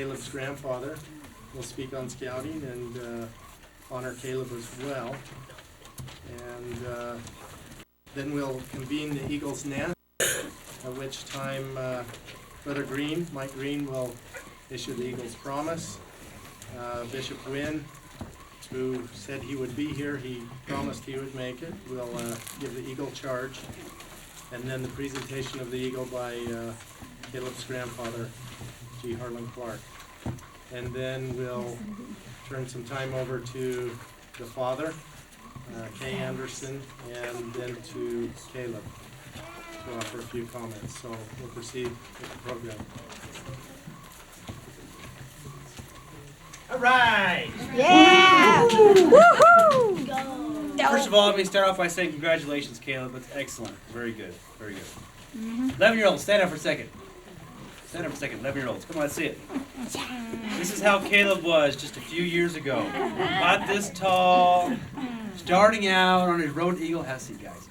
Caleb's grandfather will speak on scouting and honor Caleb as well. And then we'll convene the Eagle's Nest, at which time Brother Green, Mike Green, will issue the Eagle's Promise. Bishop Wynn, who said he would be here, he promised he would make it, will give the Eagle charge. And then the presentation of the Eagle by Caleb's grandfather, G. Harlan Clark. And then we'll turn some time over to the father, Kay Anderson, and then to Caleb to offer a few comments. So we'll proceed with the program. All right. Yeah! Woohoo! First of all, let me start off by saying congratulations, Caleb. That's excellent. Very good. Very good. 11-year-olds, stand up for a second. Stand up for a second. 11-year-olds. Come on, let's see it. This is how Caleb was just a few years ago. About this tall, starting out on his road to Eagle. Have a seat, guys.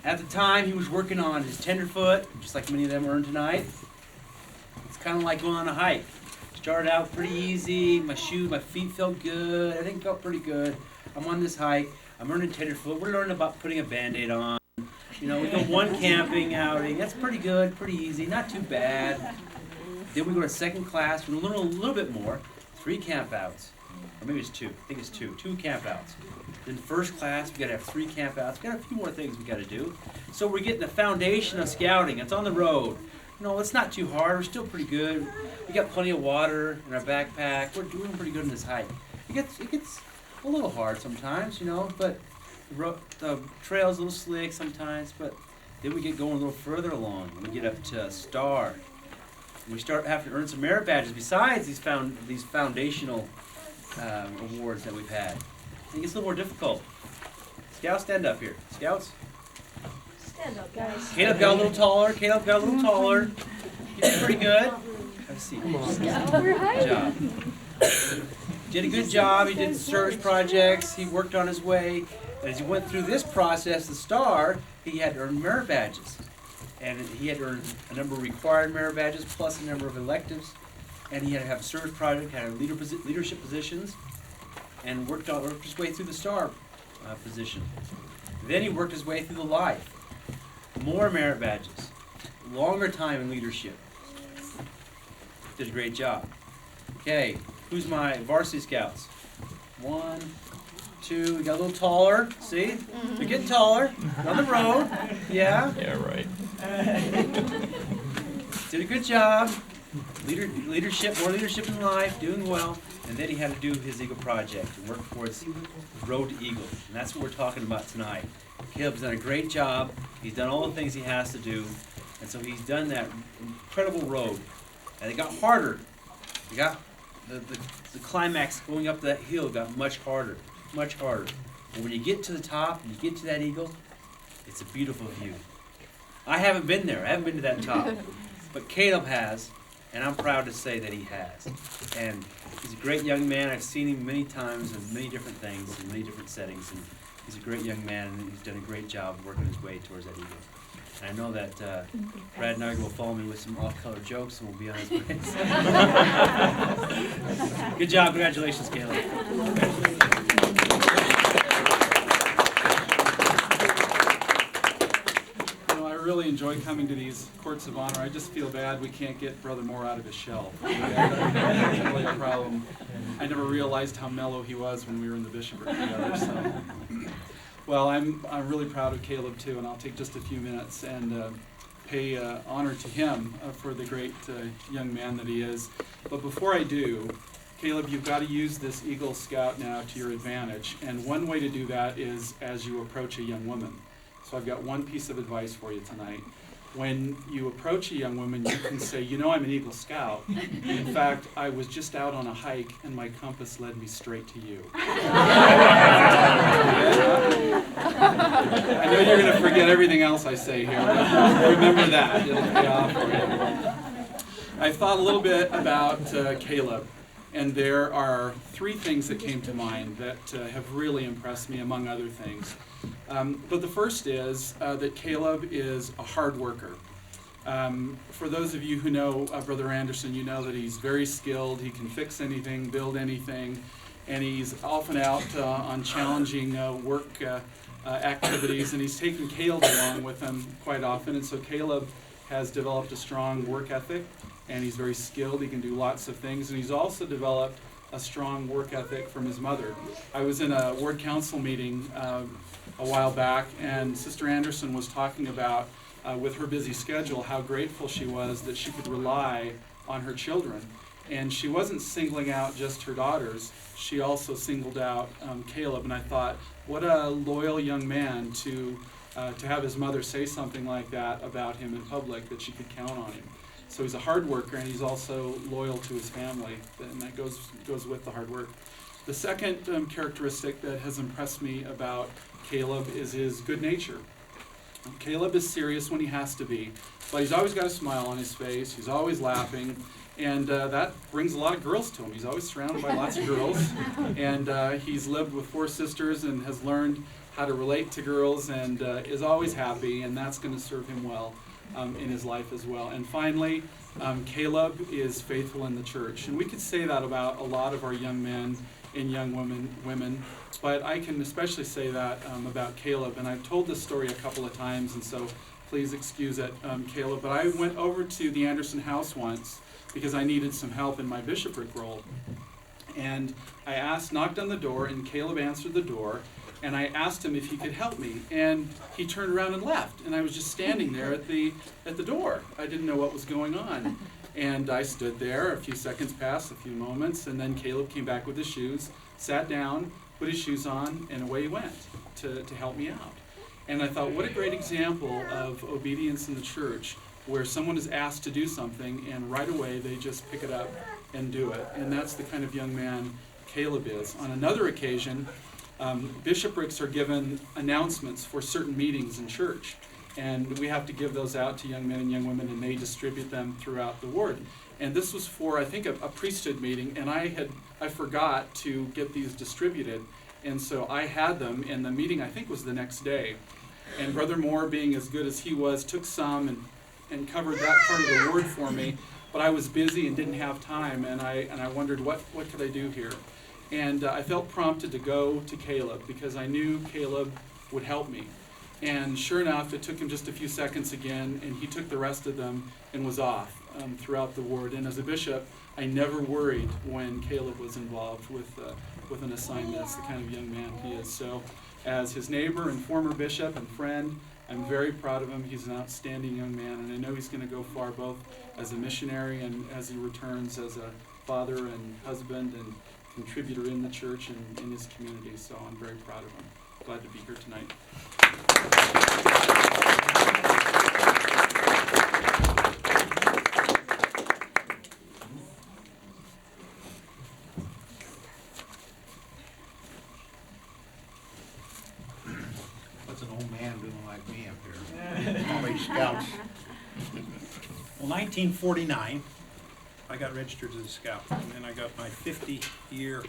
At the time, he was working on his tenderfoot, just like many of them earned tonight. It's kind of like going on a hike. Started out pretty easy. My feet felt good. Everything felt pretty good. I'm on this hike. I'm learning tenderfoot. We're learning about putting a Band-Aid on. You know, we go one camping outing. That's pretty good, pretty easy, not too bad. Then we go to second class. We learn a little bit more. 3 campouts. Or maybe it's 2. I think it's 2. 2 campouts. Then first class, we got to have 3 campouts. We got a few more things we got to do. So we're getting the foundation of scouting. It's on the road. No, it's not too hard. We're still pretty good. We got plenty of water in our backpack. We're doing pretty good in this hike. It gets a little hard sometimes, you know, but the trail's a little slick sometimes. But then we get going a little further along. We get up to Star. And we start having to earn some merit badges besides these foundational awards that we've had. It gets a little more difficult. Scouts, stand up here. Scouts? Stand up, guys. Caleb got a little taller. Caleb got a little taller. He did pretty good. Have a seat. Good job. Did a good job. He did service projects. He worked on his way. And as he went through this process, the Star, he had to earn merit badges. And he had to earn a number of required merit badges plus a number of electives. And he had to have a service project, had leadership positions, and worked his way through the Star position. Then he worked his way through the Life. More merit badges, longer time in leadership. Did a great job. Okay, who's my varsity scouts? 1, 2, we got a little taller. See? They're getting taller. On the road. Yeah? Yeah, right. Did a good job. Leadership, more leadership in life, doing well. And then he had to do his Eagle project and work towards the road to Eagle. And that's what we're talking about tonight. Caleb's done a great job. He's done all the things he has to do. And so he's done that incredible road. And it got harder. It got the climax going up that hill got much harder. Much harder. But when you get to the top and you get to that Eagle, it's a beautiful view. I haven't been there. I haven't been to that top. But Caleb has. And I'm proud to say that he has. And he's a great young man. I've seen him many times in many different things, in many different settings. And he's a great young man, and he's done a great job working his way towards that Eagle. And I know that Brad Nugget will follow me with some off-color jokes, and we'll be on his way. Good job. Congratulations, Caleb. I really enjoy coming to these courts of honor. I just feel bad we can't get Brother Moore out of his shell. That's really a problem. I never realized how mellow he was when we were in the bishopric together. So, well, I'm really proud of Caleb too, and I'll take just a few minutes and pay honor to him for the great young man that he is. But before I do, Caleb, you've got to use this Eagle Scout now to your advantage, and one way to do that is as you approach a young woman. So I've got one piece of advice for you tonight. When you approach a young woman, you can say, you know, I'm an Eagle Scout. In fact, I was just out on a hike and my compass led me straight to you. I know you're going to forget everything else I say here, but remember that. It'll pay off for you. I thought a little bit about Caleb, and there are 3 things that came to mind that have really impressed me, among other things. But the first is that Caleb is a hard worker. For those of you who know Brother Anderson, you know that he's very skilled. He can fix anything, build anything, and he's often out on challenging work activities, and he's taken Caleb along with him quite often, and so Caleb has developed a strong work ethic, and he's very skilled. He can do lots of things, and he's also developed a strong work ethic from his mother. I was in a ward council meeting a while back, and Sister Anderson was talking about, with her busy schedule, how grateful she was that she could rely on her children. And she wasn't singling out just her daughters, she also singled out Caleb, and I thought, what a loyal young man to have his mother say something like that about him in public, that she could count on him. So he's a hard worker, and he's also loyal to his family, and that goes with the hard work. The second characteristic that has impressed me about Caleb is his good nature. Caleb is serious when he has to be, but he's always got a smile on his face, he's always laughing, and that brings a lot of girls to him. He's always surrounded by lots of girls, and he's lived with 4 sisters and has learned how to relate to girls, and is always happy, and that's going to serve him well in his life as well. And finally, Caleb is faithful in the church, and we could say that about a lot of our young men and young women, but I can especially say that about Caleb, and I've told this story a couple of times, and so please excuse it, Caleb, but I went over to the Anderson house once because I needed some help in my bishopric role, and I knocked on the door, and Caleb answered the door, and I asked him if he could help me, and he turned around and left, and I was just standing there at the door. I didn't know what was going on, and I stood there. A few seconds passed, a few moments, and then Caleb came back with his shoes, sat down, put his shoes on, and away he went to help me out. And I thought, what a great example of obedience in the church, where someone is asked to do something, and right away they just pick it up and do it. And that's the kind of young man Caleb is. On another occasion, bishoprics are given announcements for certain meetings in church, and we have to give those out to young men and young women, and they distribute them throughout the ward. And this was for, I think, a priesthood meeting, and I forgot to get these distributed, and so I had them, and the meeting, I think, was the next day. And Brother Moore, being as good as he was, took some and covered that part of the ward for me, but I was busy and didn't have time, and I wondered, what could I do here? And I felt prompted to go to Caleb, because I knew Caleb would help me. And sure enough, it took him just a few seconds again, and he took the rest of them and was off throughout the ward. And as a bishop, I never worried when Caleb was involved with an assignment. That's the kind of young man he is. So as his neighbor and former bishop and friend, I'm very proud of him. He's an outstanding young man, and I know he's going to go far, both as a missionary and as he returns as a father and husband and contributor in the church and in his community. So I'm very proud of him. Glad to be here tonight. What's an old man doing like me up here? All these scouts. Well, 1949, I got registered as a scout, and then I got my 50th year,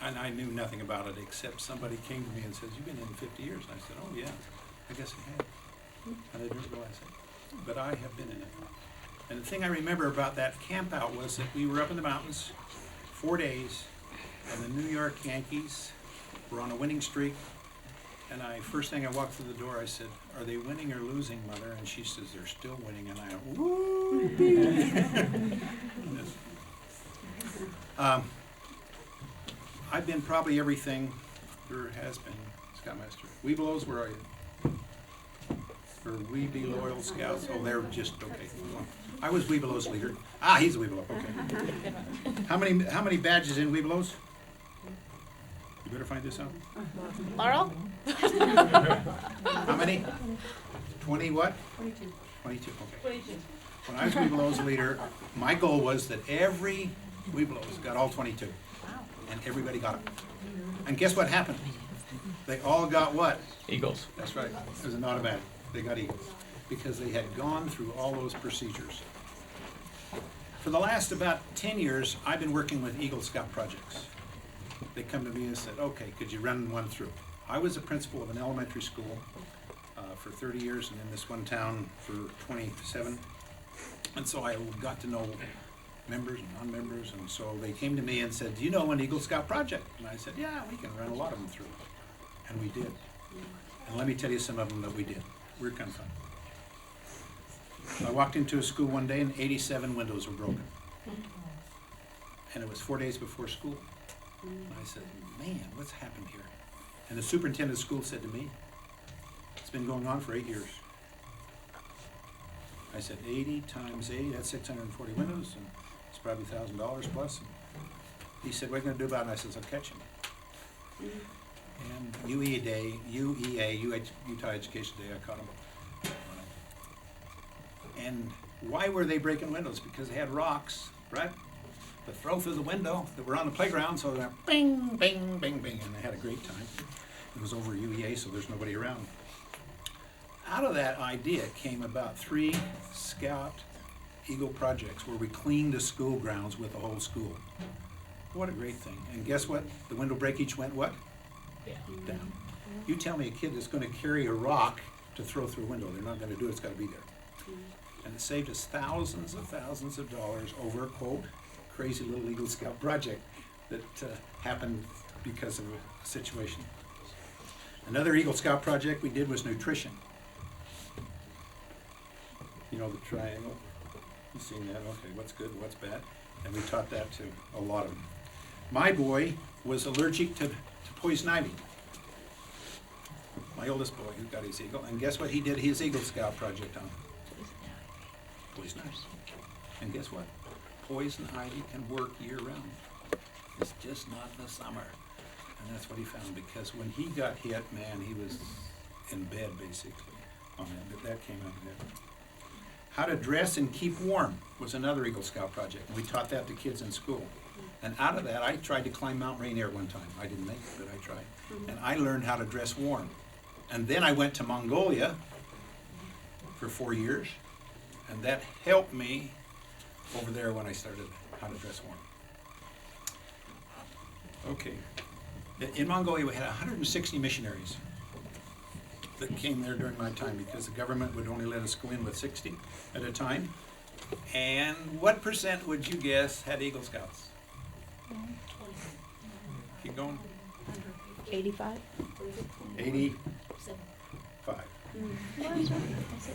and I knew nothing about it except somebody came to me and says, "You've been in 50 years." And I said, "Oh yeah, I guess I have." I didn't realize it, but I have been in it. And the thing I remember about that camp out was that we were up in the mountains 4 days, and the New York Yankees were on a winning streak. And first thing I walked through the door, I said, "Are they winning or losing, Mother?" And she says, "They're still winning." And I went, "Woo!" I've been probably everything there has been, Scoutmaster. Webelos, where are you? Or We Be Loyal Scouts? Oh, they're just, okay. I was Webelos leader. He's a Webelo, okay. How many badges in Webelos? You better find this out. Laurel? How many? 20 what? 22. 22, okay. 22. When I was Webelos leader, my goal was that every Webelos got all 22. And everybody got them. And guess what happened? They all got what? Eagles. That's right. It was an automatic. They got Eagles. Because they had gone through all those procedures. For the last about 10 years, I've been working with Eagle Scout projects. They come to me and said, "Okay, could you run one through?" I was a principal of an elementary school for 30 years and in this one town for 27. And so I got to know members and non-members, and so they came to me and said, do you know an Eagle Scout project? And I said, yeah, we can run a lot of them through. And we did. And let me tell you some of them that we did. We're kind of fun. I walked into a school one day and 87 windows were broken. And it was 4 days before school. And I said, man, what's happened here? And the superintendent of school said to me, it's been going on for 8 years. I said, 80 times 80, that's 640 windows, and it's probably $1,000 plus. And he said, what are you gonna do about it? And I said, I'll catch him. And Utah Education Day, I caught him. And why were they breaking windows? Because they had rocks, right? To throw through the window that were on the playground, so they went bing, bing, bing, bing, and they had a great time. It was over UEA, so there's nobody around. Out of that idea came about 3 Scout Eagle projects where we cleaned the school grounds with the whole school. What a great thing. And guess what? The window breakage went what? Down. You tell me a kid that's gonna carry a rock to throw through a window, they're not gonna do it, it's gotta be there. And it saved us thousands of dollars over a quote, crazy little Eagle Scout project that happened because of a situation. Another Eagle Scout project we did was nutrition. You know the triangle? You've seen that? Okay, what's good, what's bad? And we taught that to a lot of them. My boy was allergic to poison ivy. My oldest boy who got his Eagle, and guess what he did his Eagle Scout project on? Poison ivy. And guess what? Poison ivy can work year round. It's just not in the summer. And that's what he found, because when he got hit, man, he was in bed basically on that, but that came out of it. How to dress and keep warm was another Eagle Scout project. We taught that to kids in school. And out of that, I tried to climb Mount Rainier one time. I didn't make it, but I tried. And I learned how to dress warm. And then I went to Mongolia for 4 years, and that helped me over there when I started how to dress warm. Okay. In Mongolia, we had 160 missionaries that came there during my time because the government would only let us go in with 60 at a time. And what percent would you guess had Eagle Scouts? Keep going. 85? 85.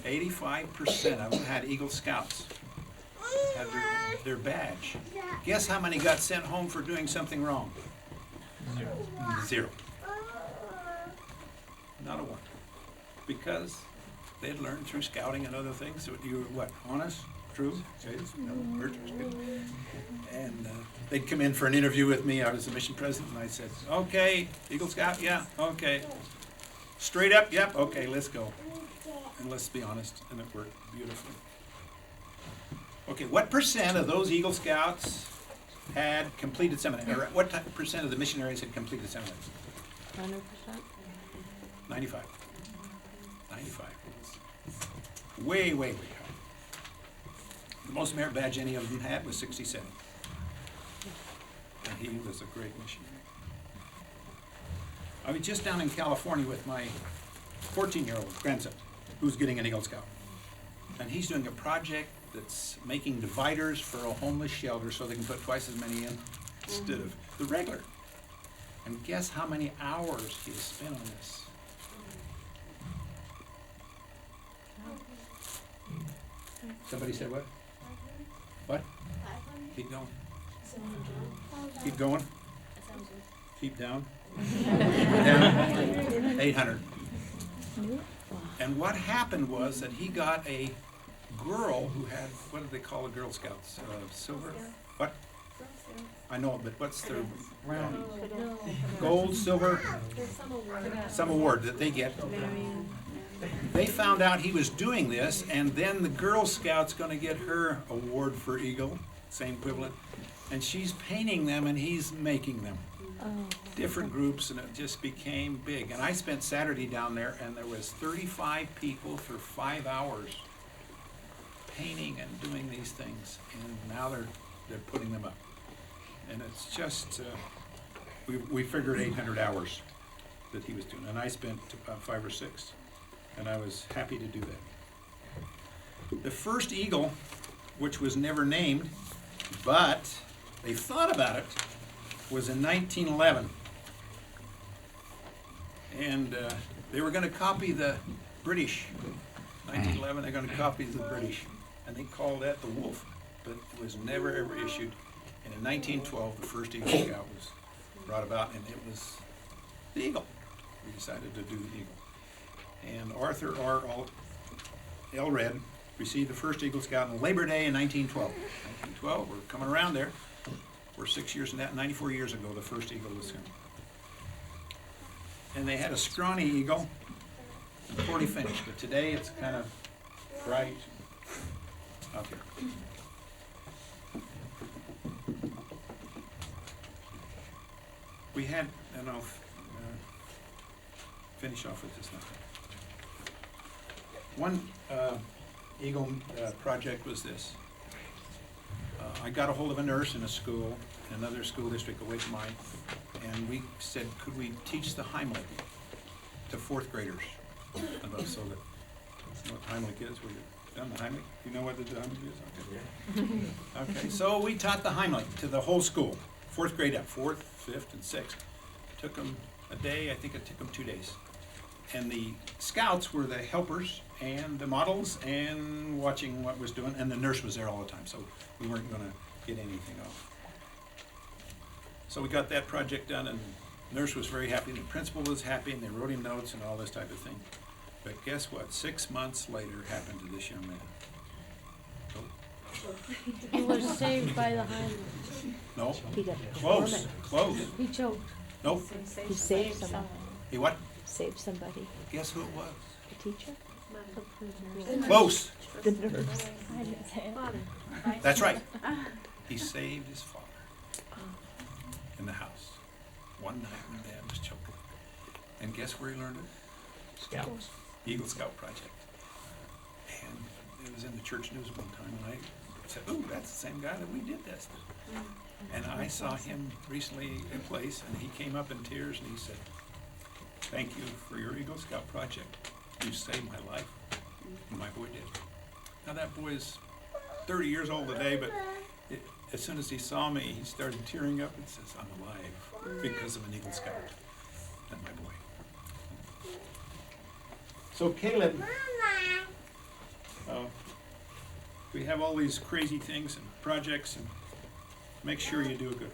85% of them had Eagle Scouts, had their badge. Guess how many got sent home for doing something wrong? Zero. Not a one. Because they'd learned through scouting and other things that you were what, honest, true, okay, no, virtuous, good. And they'd come in for an interview with me. I was the mission president, and I said, okay, Eagle Scout, yeah, okay. Straight up, yep, okay, let's go. And let's be honest, and it worked beautifully. Okay, what percent of those Eagle Scouts had completed seminary? Or what percent of the missionaries had completed seminary? 100%? 95. 95. Way, way, way high. The most merit badge any of them had was 67. And he was a great missionary. I was just down in California with my 14-year-old grandson, who's getting an Eagle Scout. And he's doing a project that's making dividers for a homeless shelter so they can put twice as many in instead of the regular. And guess how many hours he has spent on this? Somebody said what? What? Keep going. Keep going. Keep down. Down. 800. And what happened was that he got a girl who had, what did they call the Girl Scouts? Silver? What? I know, but what's the round? Gold, silver? Some award that they get. They found out he was doing this, and then the Girl Scout's going to get her award for Eagle, same equivalent, and she's painting them and he's making them. Different groups, and it just became big. And I spent Saturday down there, and there was 35 people for 5 hours painting and doing these things, and now they're putting them up. And it's just, we figured 800 hours that he was doing, and I spent about 5 or 6. and I was happy to do that. The first eagle, which was never named, but they thought about it, was in 1911. And they were going to copy the British. 1911, they're going to copy the British. And they called that the Wolf, but it was never ever issued. And in 1912, the first Eagle Scout was brought about, and it was the Eagle. We decided to do the Eagle. And Arthur R. Elred received the first Eagle Scout on Labor Day in 1912. 1912, we're coming around there. We're 6 years in that, 94 years ago, the first Eagle was sent. And they had a scrawny eagle, poorly finished, but today it's kind of bright. Okay. We had, and I'll finish off with this now. One Eagle project was this. I got a hold of a nurse in a school, in another school district away from mine, and we said, could we teach the Heimlich to fourth graders? So that, you know what Heimlich is? We've done the Heimlich? You know what the Heimlich is? Okay. Okay, so we taught the Heimlich to the whole school, fourth grade up, fourth, fifth, and sixth. Took them a day, I think it took them 2 days. And the scouts were the helpers and the models and watching what was doing, and the nurse was there all the time, so we weren't gonna get anything off. So we got that project done, and the nurse was very happy, and the principal was happy, and they wrote him notes and all this type of thing. But guess what? 6 months later happened to this young man. He was saved by the Heimlich. No, He got close, close. He choked. Nope. He saved someone. He what? Saved somebody. Guess who it was? The teacher? Close. The nurse. That's right. He saved his father in the house one night when Dad was choking. And guess where he learned it? Scouts. Eagle Scout Project. And it was in the church news one time, and I said, "Ooh, that's the same guy that we did this." And I saw him recently in place, and he came up in tears, and he said, "Thank you for your Eagle Scout Project. You saved my life." And my boy did. Now that boy is 30 years old today, but as soon as he saw me, he started tearing up and says, "I'm alive because of an Eagle Scout and my boy." So Caleb, we have all these crazy things and projects, and make sure you do a good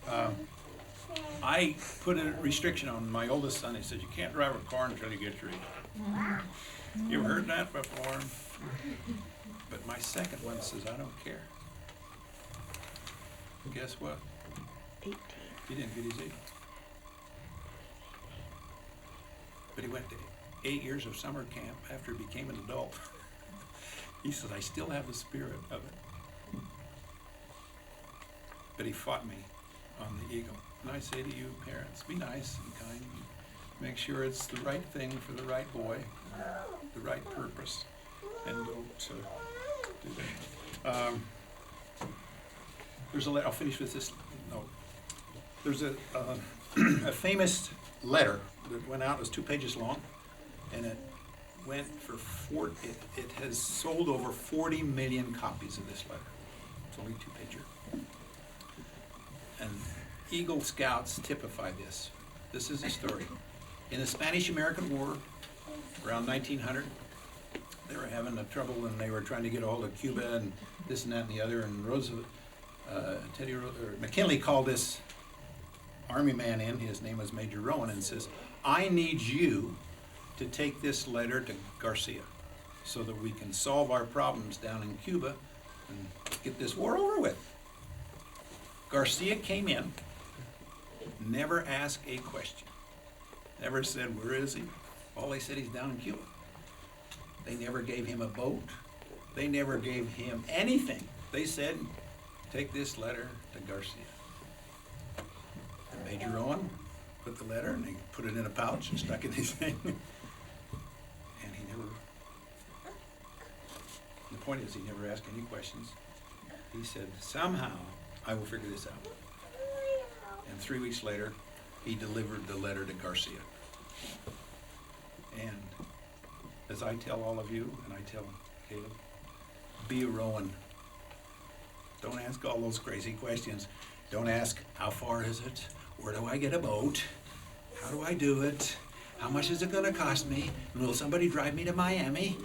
one. I put a restriction on my oldest son. He said, "You can't drive a car until you get your Eagle." You ever heard that before? But my second one says, "I don't care." Guess what? 18. He didn't get his Eagle. But he went to 8 years of summer camp after he became an adult. He says, "I still have the spirit of it." But he fought me on the Eagle. And I say to you, parents, be nice and kind. Make sure it's the right thing for the right boy, the right purpose, and don't do that. There's a letter, I'll finish with this note. There's a famous letter that went out, it was 2 pages long, and it went for it has sold over 40 million copies of this letter. It's only 2-pager. And Eagle Scouts typify this. This is a story. In the Spanish-American War, around 1900, they were having a trouble and they were trying to get a hold of Cuba and this and that and the other, and McKinley called this army man in, his name was Major Rowan, and says, "I need you to take this letter to Garcia so that we can solve our problems down in Cuba and get this war over with." Garcia came in, never asked a question, never said, "Where is he?" All they said, "He's down in Cuba." They never gave him a boat. They never gave him anything. They said, "Take this letter to Garcia." And Major Owen put the letter and he put it in a pouch and stuck it in his thing. And he never, the point is he never asked any questions. He said, "Somehow I will figure this out." And 3 weeks later, he delivered the letter to Garcia. And as I tell all of you, and I tell Caleb, be a Rowan. Don't ask all those crazy questions. Don't ask, how far is it? Where do I get a boat? How do I do it? How much is it gonna cost me? And will somebody drive me to Miami?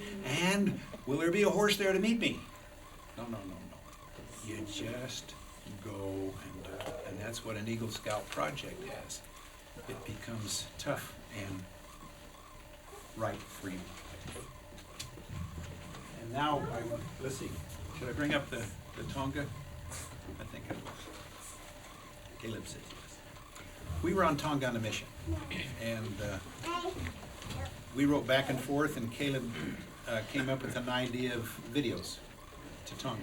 And will there be a horse there to meet me? No. You just go and that's what an Eagle Scout project has. It becomes tough and right for you. And now, let's see, should I bring up the Tonga? I think I will. Caleb says yes. We were on Tonga on a mission, and we wrote back and forth, and Caleb came up with an idea of videos to Tonga.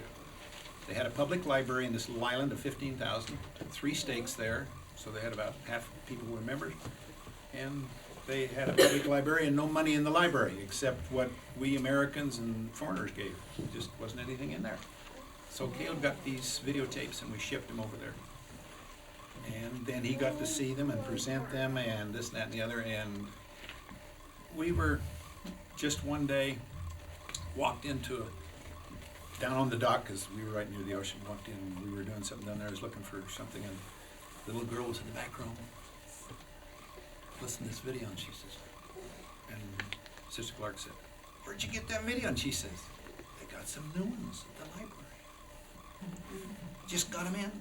They had a public library in this little island of 15,000, 3 stakes there, so they had about half the people were members, and they had a public library and no money in the library except what we Americans and foreigners gave. There just wasn't anything in there. So Caleb got these videotapes and we shipped them over there. And then he got to see them and present them and this, that, and the other. And we were just one day walked into down on the dock, because we were right near the ocean, walked in and we were doing something down there. I was looking for something, and the little girl was in the back room. Listen to this video, and she says, and Sister Clark said, where'd you get that video? And she says, they got some new ones at the library. Just got them in.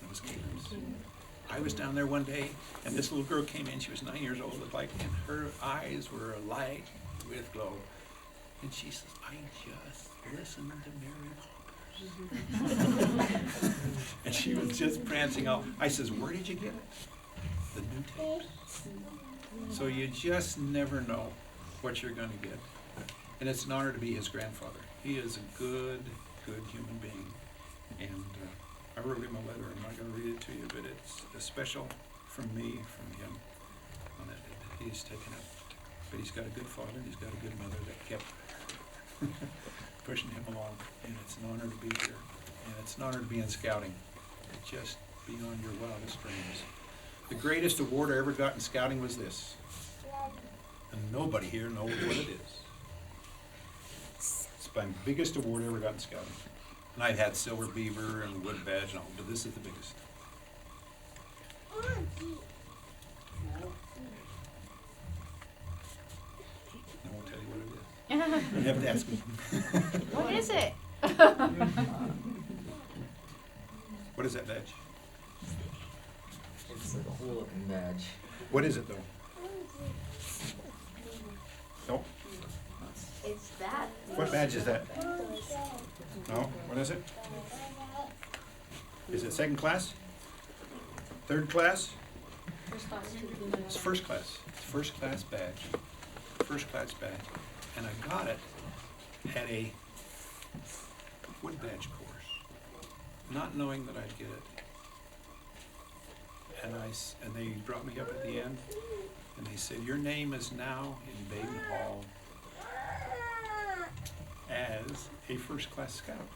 It was Caleb's. I was down there one day, and this little girl came in. She was 9 years old, looked like, and her eyes were alight with glow. And she says, I just listened to Mary Poppins. And she was just prancing out. I says, where did you get it? The new tapes. So you just never know what you're going to get. And it's an honor to be his grandfather. He is a good human being. And I wrote him a letter. I'm not going to read it to you, but it's a special from me, from him, on it. He's taken it. But he's got a good father, and he's got a good mother that kept pushing him along. And it's an honor to be here. And it's an honor to be in scouting. Just beyond your wildest dreams. The greatest award I ever got in scouting was this. And nobody here knows what it is. It's my biggest award I ever got in scouting. And I've had silver beaver and wood badge and all, but this is the biggest. I won't tell you what it is. You have to ask me. What is it? What is that badge? It's like a whole looking badge. What is it though? Nope. It's that. What badge is that? No, what is it? Is it second class? Third class? It's first class. It's first class badge. First class badge. And I got it at a wood badge course, not knowing that I'd get it. And they brought me up at the end, and they said, your name is now in Baden Hall as a first class scout.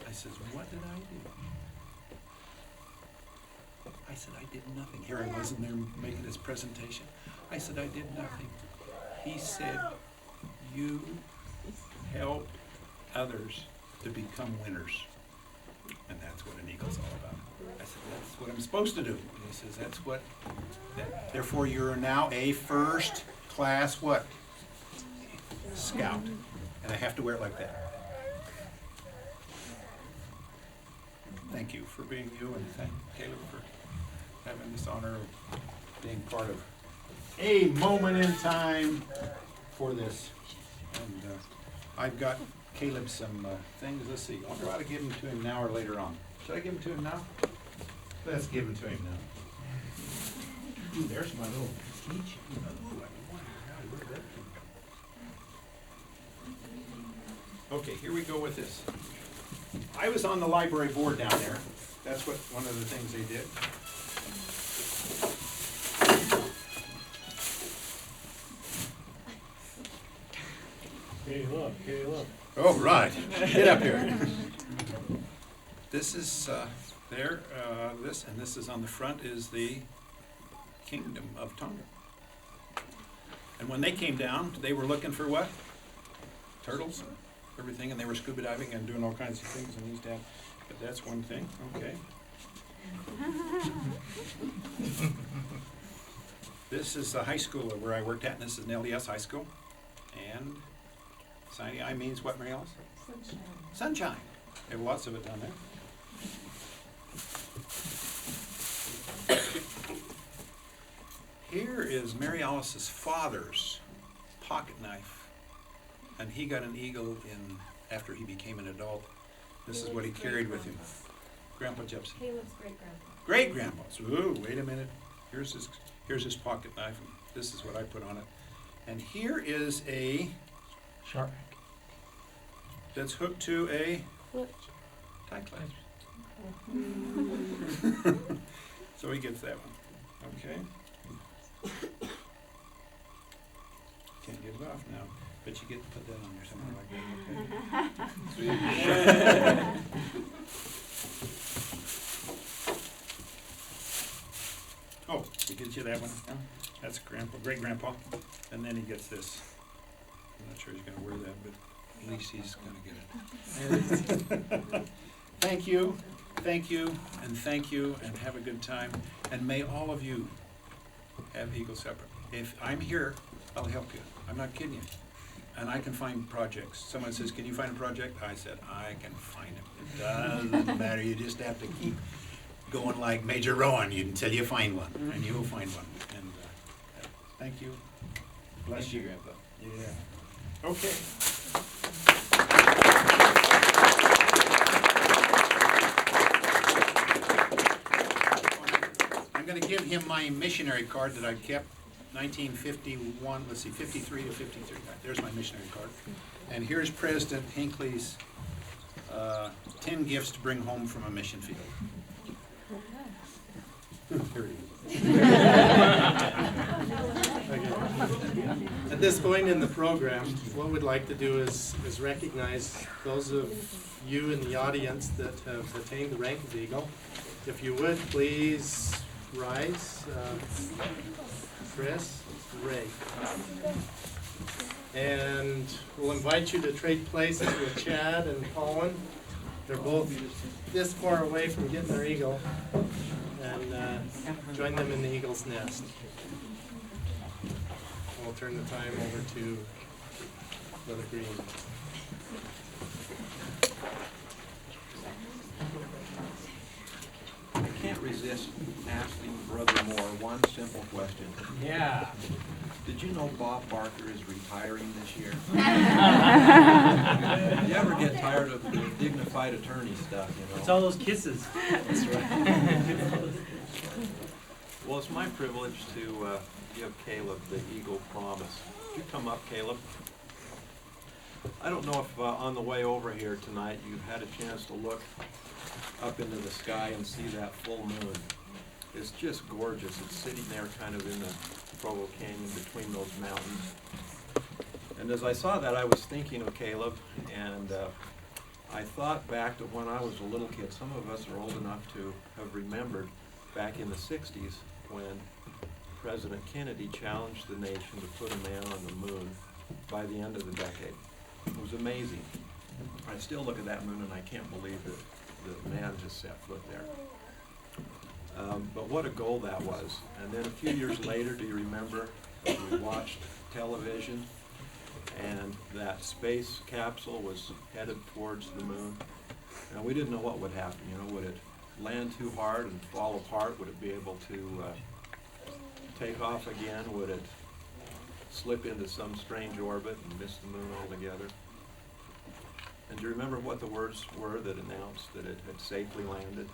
I says, what did I do? I said, I did nothing. Here I was in there making his presentation. I said, I did nothing. He said, you help others to become winners. And that's what an Eagle's all about. I said, that's what I'm supposed to do. And he says, that's what, therefore you're now a first class what? Scout. And I have to wear it like that. Thank you for being you, and thank Caleb for having this honor of being part of a moment in time for this. And I've got Caleb some things. Let's see. I wonder how to give them to him now or later on. Should I give them to him now? Let's give them to him now. Ooh, there's my little teach. Ooh, I wonder where that came from. Okay, here we go with this. I was on the library board down there. That's what one of the things they did. Caleb. Oh, right. Get up here. This is there. This is on the front is the Kingdom of Tonga. And when they came down, they were looking for what? Turtles, everything, and they were scuba diving and doing all kinds of things in these dams. But that's one thing, okay. This is the high school where I worked at, and this is an LDS high school. And Sinai means what, Mary Alice? Sunshine. Sunshine. They have lots of it down there. Here is Mary Alice's father's pocket knife, and he got an eagle in after he became an adult. This is what he carried with him. Grandpa Jepson. Caleb's great-grandpa. Great-grandpa's. Ooh, wait a minute. Here's his pocket knife, and this is what I put on it. And here is a Sharp. that's hooked to a Look. tie clasp. So he gets that one. Okay. Can't get it off now, but you get to put that on there something like that. Okay. Oh, he gets you that one. That's grandpa, great grandpa, and then he gets this. I'm not sure he's gonna wear that, but at least he's gonna get it. Thank you, and thank you, and have a good time. And may all of you have Eagle Supper. If I'm here, I'll help you. I'm not kidding you. And I can find projects. Someone says, can you find a project? I said, I can find them. It doesn't matter, you just have to keep going like Major Rowan until you find one, and you will find one. And thank you. Bless you, Grandpa. Yeah. Okay. I'm going to give him my missionary card that I kept, 1951, let's see, 53 to 53. There's my missionary card. And here's President Hinckley's 10 gifts to bring home from a mission field. Here it is. At this point in the program, what we'd like to do is recognize those of you in the audience that have attained the rank of Eagle. If you would, please rise. Chris, Ray. And we'll invite you to trade places with Chad and Colin. They're both this far away from getting their eagle. And join them in the eagle's nest. We'll turn the time over to Brother Green. I can't resist asking Brother Moore one simple question. Yeah. Did you know Bob Barker is retiring this year? You ever get tired of the dignified attorney stuff, you know? It's all those kisses. That's right. Well, it's my privilege to give Caleb the Eagle Promise. Would you come up, Caleb? I don't know if on the way over here tonight you had a chance to look up into the sky and see that full moon. It's just gorgeous. It's sitting there kind of in the Provo Canyon between those mountains. And as I saw that, I was thinking of Caleb, and I thought back to when I was a little kid. Some of us are old enough to have remembered back in the 60s when President Kennedy challenged the nation to put a man on the moon by the end of the decade. It was amazing. I still look at that moon and I can't believe that the man just set foot there. But what a goal that was. And then a few years later, do you remember, we watched television and that space capsule was headed towards the moon, and we didn't know what would happen. You know, would it land too hard and fall apart? Would it be able to take off again? Would it slip into some strange orbit and miss the moon altogether? And do you remember what the words were that announced that it had safely landed?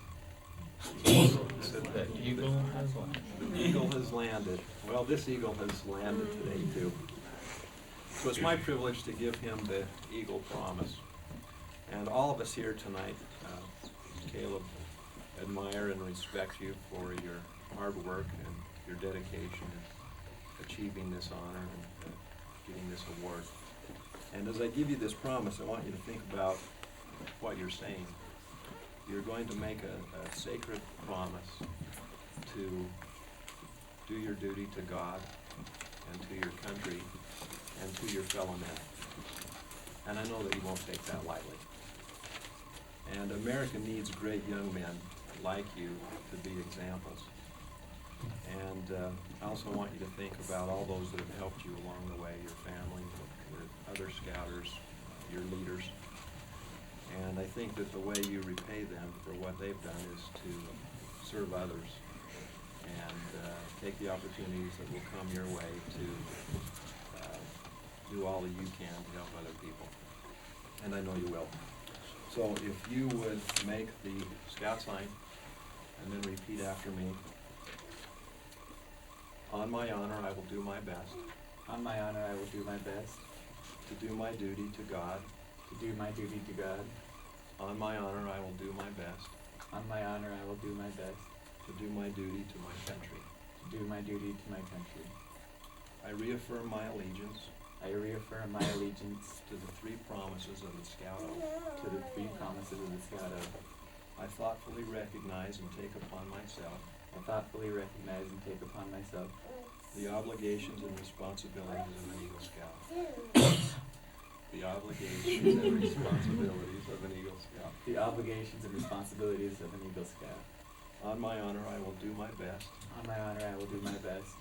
The eagle has landed. The eagle has landed. Well, this eagle has landed today too. So it's my privilege to give him the Eagle Promise. And all of us here tonight, Caleb, admire and respect you for your hard work and your dedication in achieving this honor and getting this award. And as I give you this promise, I want you to think about what you're saying. You're going to make a sacred promise to do your duty to God and to your country and to your fellow men. And I know that you won't take that lightly. And America needs great young men like you to be examples. And I also want you to think about all those that have helped you along the way, your family, your other scouters, your leaders. And I think that the way you repay them for what they've done is to serve others and take the opportunities that will come your way to do all that you can to help other people. And I know you will. So if you would make the scout sign and then repeat after me. On my honor, I will do my best On my honor, I will do my best to do my duty to God. to do my duty to God. On my honor, I will do my best On my honor, I will do my best to do my duty to my country. to do my duty to my country. I reaffirm my allegiance I reaffirm my allegiance to the three promises of the Scout Oath. to the three promises of the Scout Oath. I thoughtfully recognize and take upon myself I thoughtfully recognize and take upon myself the obligations and responsibilities of an Eagle Scout. The obligations and responsibilities of an Eagle Scout. the obligations and responsibilities of an Eagle Scout. On my honor, I will do my best On my honor, I will do my best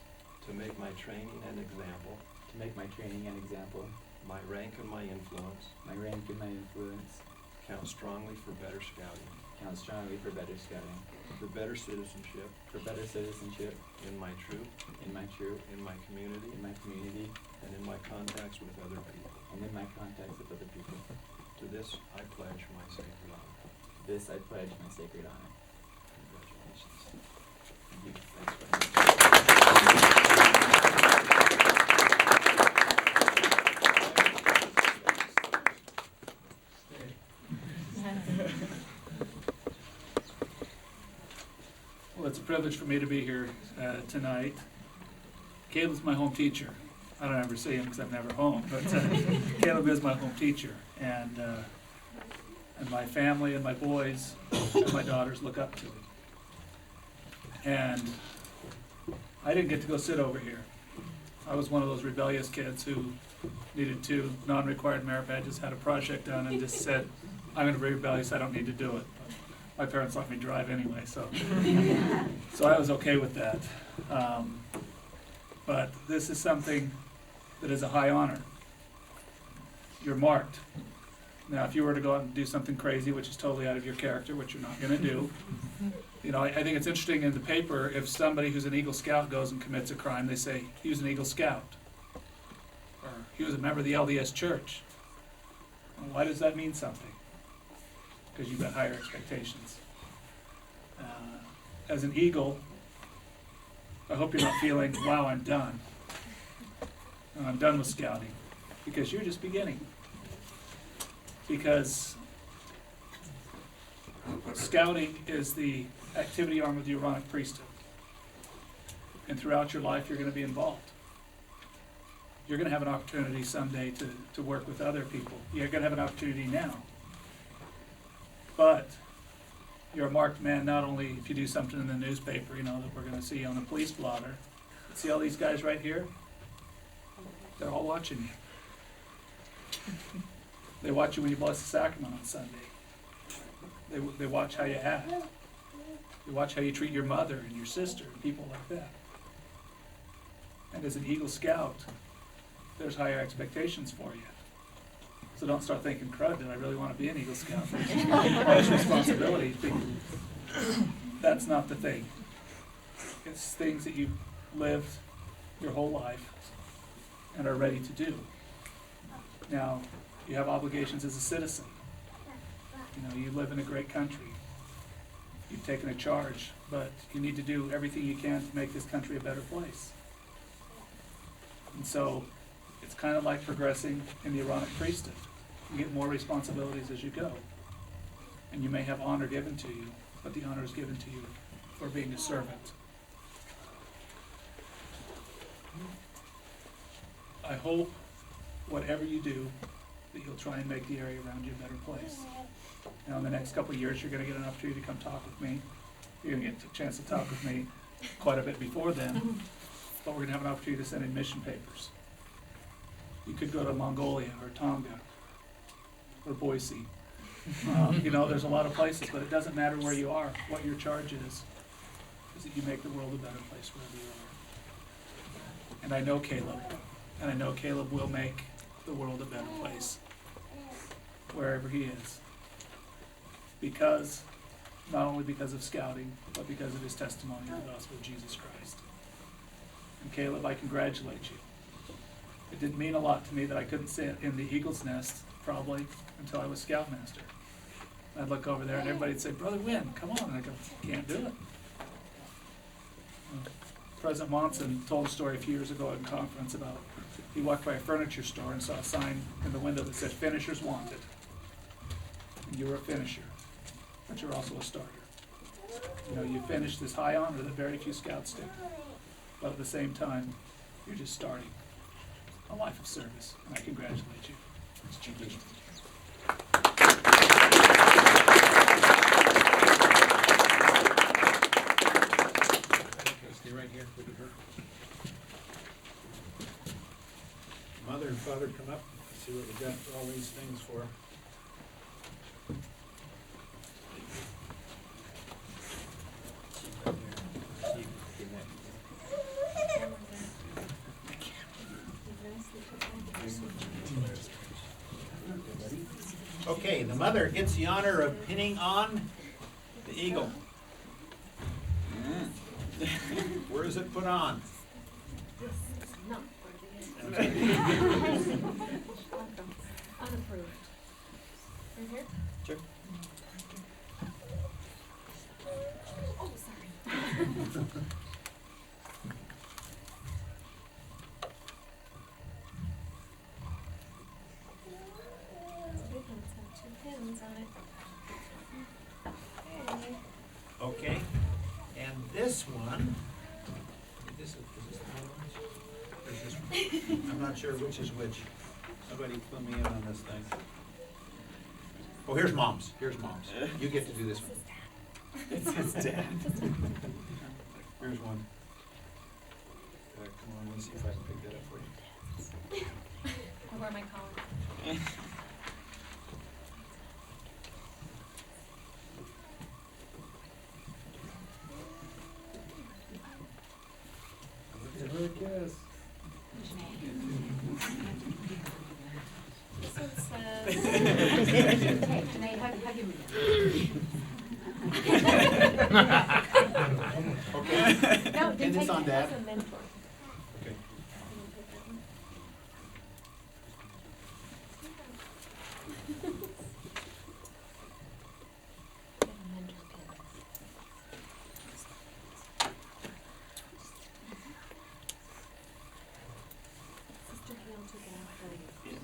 to make my training and example, to make my training an example, my rank and my influence, my rank and my influence count strongly for better scouting, count strongly for better scouting, for better citizenship for better citizenship in my troop, in my troop, in my community, in my community, and in my contacts with other people. and in my contacts with other people. To this, I pledge my sacred honor. To this, I pledge my sacred honor. Congratulations. Thank you. Thanks very much. Well, it's a privilege for me to be here tonight. Caleb's my home teacher. I don't ever see him because I'm never home, but Caleb is my home teacher. And my family and my boys and my daughters look up to him. And I didn't get to go sit over here. I was one of those rebellious kids who needed 2 non-required merit badges, had a project done, and just said, I'm gonna be rebellious, I don't need to do it. But my parents let me drive anyway, so I was okay with that. But this is something that is a high honor. You're marked. Now, if you were to go out and do something crazy, which is totally out of your character, which you're not gonna do, you know, I think it's interesting in the paper, if somebody who's an Eagle Scout goes and commits a crime, they say, he was an Eagle Scout. Or he was a member of the LDS Church. Well, why does that mean something? Because you've got higher expectations. As an Eagle, I hope you're not feeling, wow, I'm done. I'm done with scouting. Because you're just beginning. Because scouting is the activity arm of the Aaronic priesthood. And throughout your life, you're going to be involved. You're going to have an opportunity someday to work with other people. You're going to have an opportunity now. But you're a marked man not only if you do something in the newspaper, you know, that we're going to see on the police blotter. See all these guys right here? They're all watching you. They watch you when you bless the sacrament on Sunday. They watch how you act. They watch how you treat your mother and your sister and people like that. And as an Eagle Scout, there's higher expectations for you. So don't start thinking, crud, did I really want to be an Eagle Scout? There's responsibility. That's not the thing. It's things that you've lived your whole life and are ready to do. Now, you have obligations as a citizen. You know, you live in a great country. You've taken a charge, but you need to do everything you can to make this country a better place. And so, it's kind of like progressing in the Aaronic priesthood. You get more responsibilities as you go. And you may have honor given to you, but the honor is given to you for being a servant. I hope, whatever you do, that you'll try and make the area around you a better place. Now, in the next couple of years, you're going to get an opportunity to come talk with me. You're going to get a chance to talk with me quite a bit before then. but we're gonna have an opportunity to send in mission papers. You could go to Mongolia or Tonga or Boise. You know, there's a lot of places, but it doesn't matter where you are. What your charge is that you make the world a better place wherever you are. And I know Caleb, and I know Caleb will make the world a better place wherever he is. Because, not only because of scouting, but because of his testimony of the gospel of Jesus Christ. And Caleb, I congratulate you. It didn't mean a lot to me that I couldn't sit in the eagle's nest, probably, until I was scoutmaster. I'd look over there and everybody'd say, Brother Wynn, come on. And I'd go, can't do it. President Monson told a story a few years ago at a conference about he walked by a furniture store and saw a sign in the window that said, finishers wanted. And you're a finisher, but you're also a starter. You know, you finish this high honor that very few scouts do. But at the same time, you're just starting a life of service, and I congratulate you. Thank you. Stay right here. Look at her. Mother and father, come up. See what we got all these things for. Okay, the mother gets the honor of pinning on the eagle. Where is it put on? Unapproved. Right here? Sure. Oh, sorry. Two pins on it. Okay. Okay, and this one, is this the other one? Or is this one? I'm not sure which is which. Somebody fill me in on this thing. Oh, here's mom's. Here's mom's. You get to do this one. It's his dad. Here's one. Come on, let me see if I can pick that up for you. I'll wear my collar. This one says. Janae, hug him Okay. No, And it's on Dad. That's a mentor. Okay. Sister Hale took it out for you.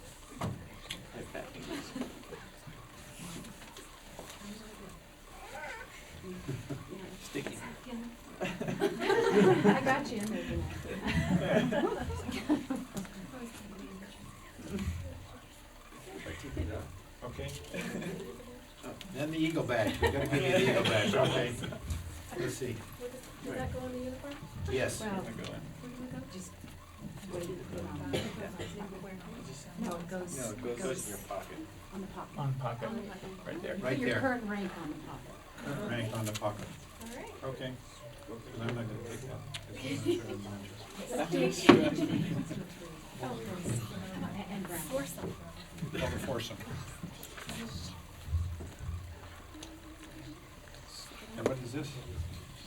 Sticky. I got you. Okay. Then the eagle badge. We gotta give you the eagle badge, okay? Let's see. Does that go in the uniform? Yes. Wow. Just wait to put it on. No, it goes. No, it goes in your pocket. On the pocket. On pocket, right there. Right Your there. current rank on the pocket. Rank on the pocket. All right. Okay. And I'm not gonna take that. 'Cause I'm not sure I'm interested. And brown. Force them. Call the foursome. And what is this?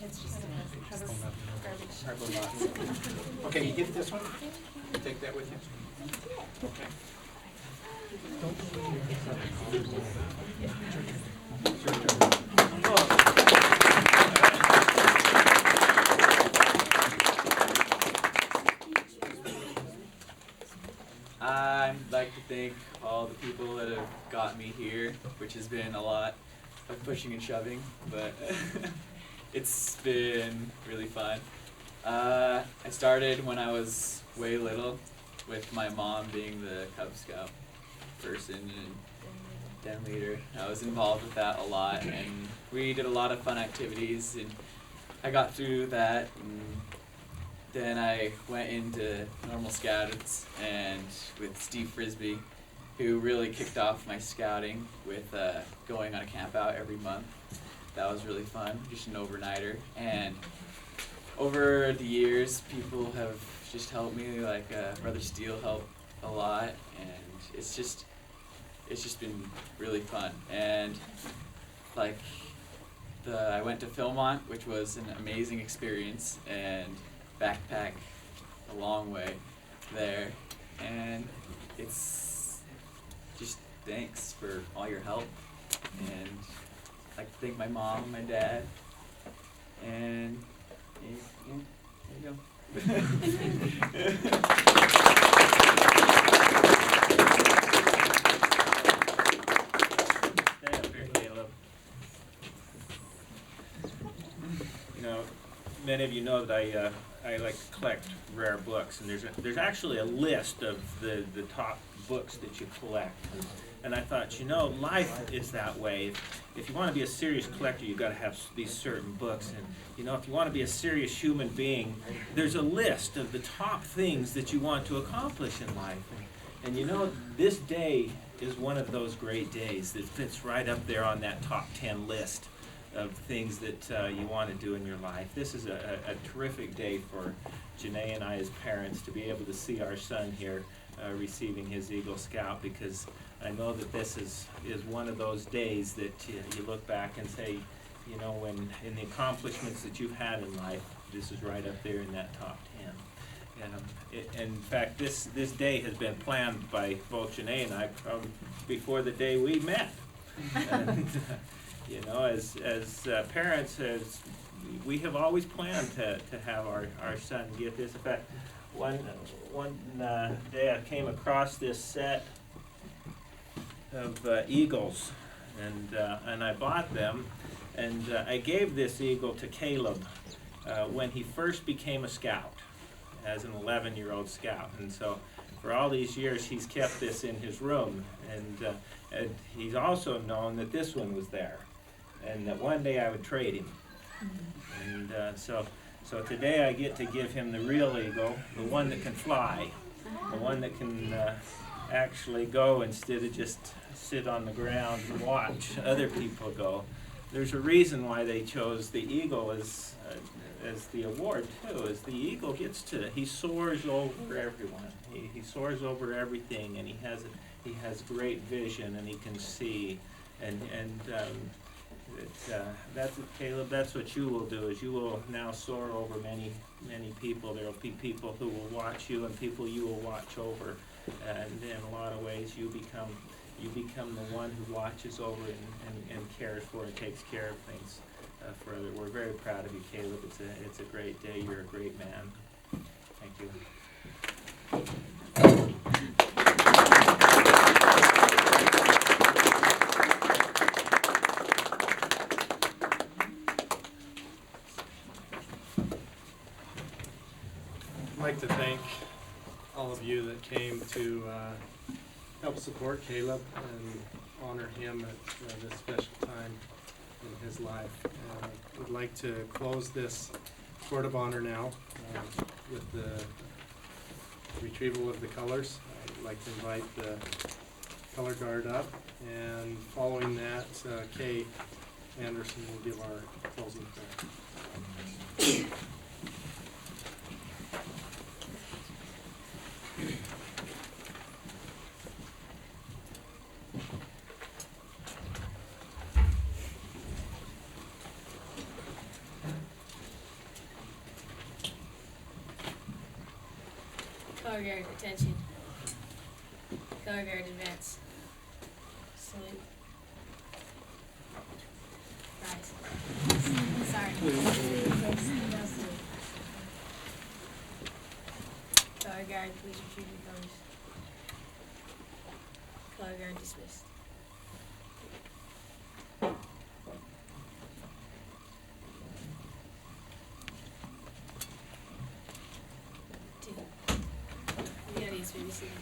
It's just Trevor's garbage. Cardboard box. Okay, you get this one? You take that with you? Okay. I'd like to thank all the people that have got me here, which has been a lot of pushing and shoving, but it's been really fun. I started when I was way little, with my mom being the Cub Scout person and den leader. I was involved with that a lot, and we did a lot of fun activities, and I got through that, and then I went into normal scouts and with Steve Frisbee, who really kicked off my scouting with going on a camp out every month. That was really fun, just an overnighter. And over the years, people have just helped me, like Brother Steele helped a lot, and it's just been really fun. And like I went to Philmont, which was an amazing experience, and backpack a long way there, and it's just thanks for all your help, and I'd like to thank my mom and my dad, and yeah, there you go. Stay up here, Caleb. You know, many of you know that I like to collect rare books, and there's actually a list of the top books that you collect. And I thought, you know, life is that way. If you want to be a serious collector, you've got to have these certain books. And, you know, if you want to be a serious human being, there's a list of the top things that you want to accomplish in life. And you know, this day is one of those great days that fits right up there on that top 10 list of things that you want to do in your life. This is a terrific day for Janae and I as parents to be able to see our son here receiving his Eagle Scout, because I know that this is one of those days that you look back and say, you know, when in the accomplishments that you've had in life, this is right up there in that top 10. In fact, this day has been planned by both Janae and I from before the day we met. And, you know, as parents, we have always planned to have our son get this. In fact, one day I came across this set of eagles, and I bought them, and I gave this eagle to Caleb when he first became a scout, as an 11-year-old scout. And so for all these years he's kept this in his room, and he's also known that this one was there, and that one day I would trade him. And so today I get to give him the real eagle, the one that can fly, the one that can actually go instead of just sit on the ground and watch other people go. There's a reason why they chose the eagle as the award too. Is the eagle he soars over everyone. He soars over everything, and he has great vision, and he can see, that's Caleb. That's what you will do. Is you will now soar over many people. There will be people who will watch you, and people you will watch over. And in a lot of ways, you become the one who watches over and cares for and takes care of things for others. We're very proud of you, Caleb. It's a great day. You're a great man. Thank you. I'd like to thank all of you that came to help support Caleb and honor him at this special time in his life. We'd like to close this court of honor now with the retrieval of the colors. I'd like to invite the color guard up, and following that, Kay Anderson will give our closing prayer. Color guard, attention. Color guard, advance. Salute. Rise. Sorry. Color guard, please retrieve your colors. Color guard dismissed. The audience may be seated.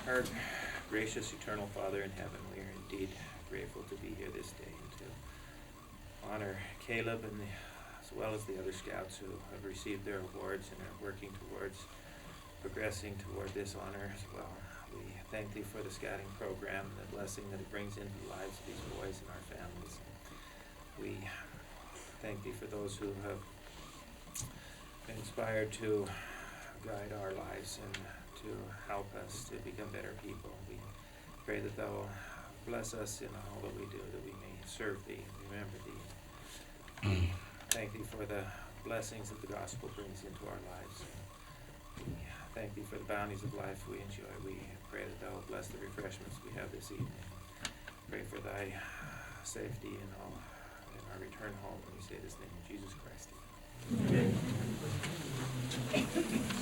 Our gracious eternal Father in heaven, we are indeed grateful to be here this day and to honor Caleb and as well as the other scouts who have received their awards and are working towards progressing toward this honor as well. We thank thee for the scouting program and the blessing that it brings into the lives of these boys and our families. We thank thee for those who have been inspired to guide our lives and to help us to become better people. We pray that thou will bless us in all that we do, that we may serve thee and remember thee. Thank thee for the blessings that the gospel brings into our lives. We thank thee for the bounties of life we enjoy. We pray that thou will bless the refreshments we have this evening. Pray for thy safety in our return home. And we say this in the name of Jesus Christ. Amen.